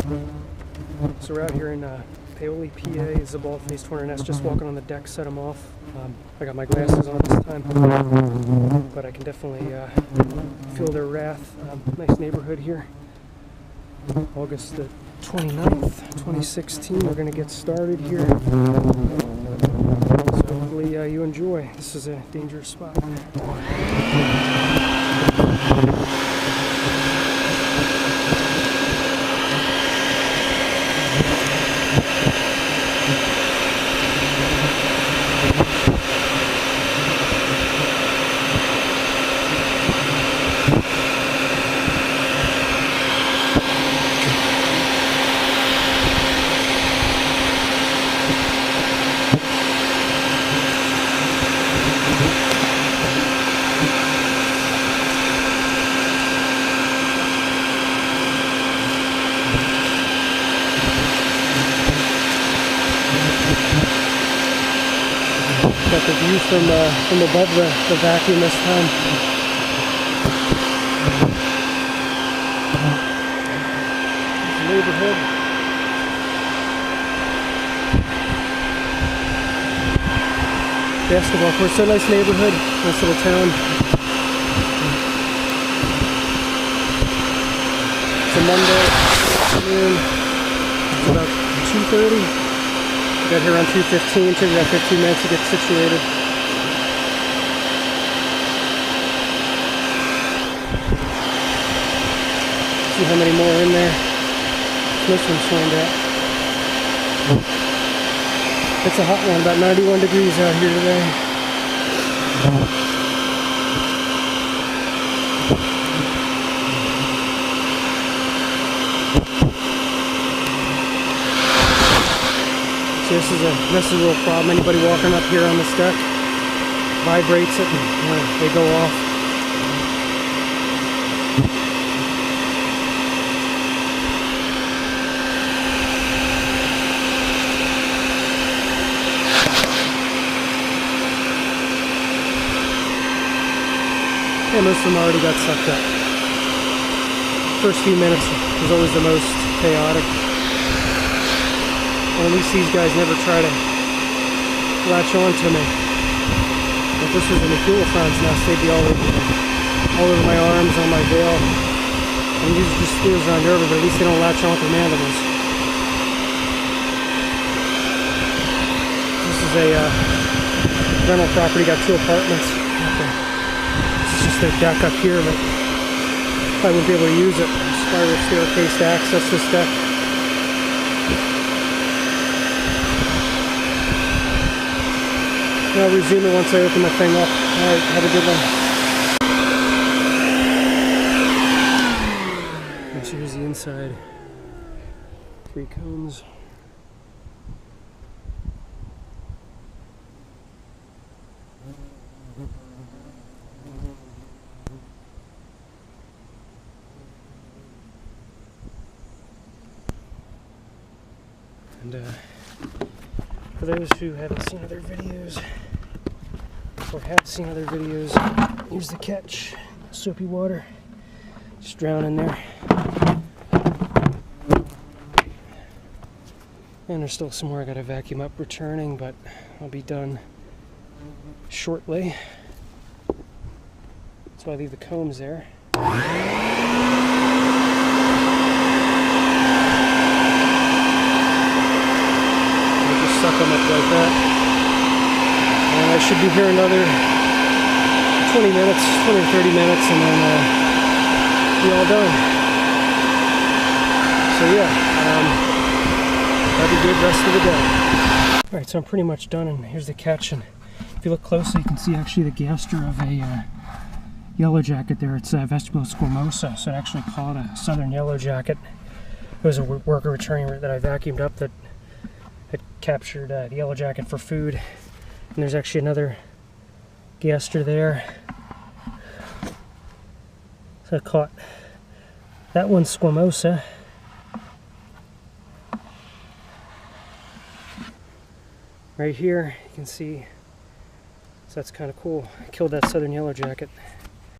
So we're out here in Paoli, PA. This is a bald-faced horned nest. Just walking on the deck, set them off. I got my glasses on this time, but I can definitely feel their wrath. Nice neighborhood here. August the 29th, 2016. We're going to get started here. So hopefully you enjoy. This is a dangerous spot. Got the view from above the vacuum this time. Neighborhood. Basketball court. So nice neighborhood. Nice little town. It's a Monday afternoon. It's about 2:30. Got here around 2:15, took about 15 minutes to get situated. See how many more are in there. This one's swinged out. It's a hot one, about 91 degrees out here today. This is a real problem. Anybody walking up here on this deck vibrates it and they go off. And most of them already got sucked up. First few minutes is always the most chaotic. Well, at least these guys never try to latch on to me. If this was an Aquilophone's nest, they'd be all over my arms, on my veil. And these just squeals around nervous, but at least they don't latch on with their mandibles. This is a rental property, got 2 apartments. Okay. This is just their deck up here, but I wouldn't be able to use it. Spiral staircase to access this deck. I'll resume it once I open the thing up. Alright, have a good one. And here's the inside. 3 cones. And for those who haven't seen other videos, or have seen other videos, here's the catch. Soapy water. Just drown in there. And there's still some more I gotta vacuum up returning, but I'll be done shortly. So I leave the combs there. Just suck them up like that. And I should be here another 20 minutes, 20 or 30 minutes, and then be all done. So yeah, have a good rest of the day. Alright, so I'm pretty much done, and here's the catch. And if you look closely, you can see actually the gaster of a yellow jacket there. It's Vestibule squamosa, so I actually call it a southern yellow jacket. It was a worker returning that I vacuumed up that had captured the yellow jacket for food. And there's actually another gaster there. So I caught that one, squamosa. Right here, you can see, so that's kind of cool. I killed that southern yellow jacket.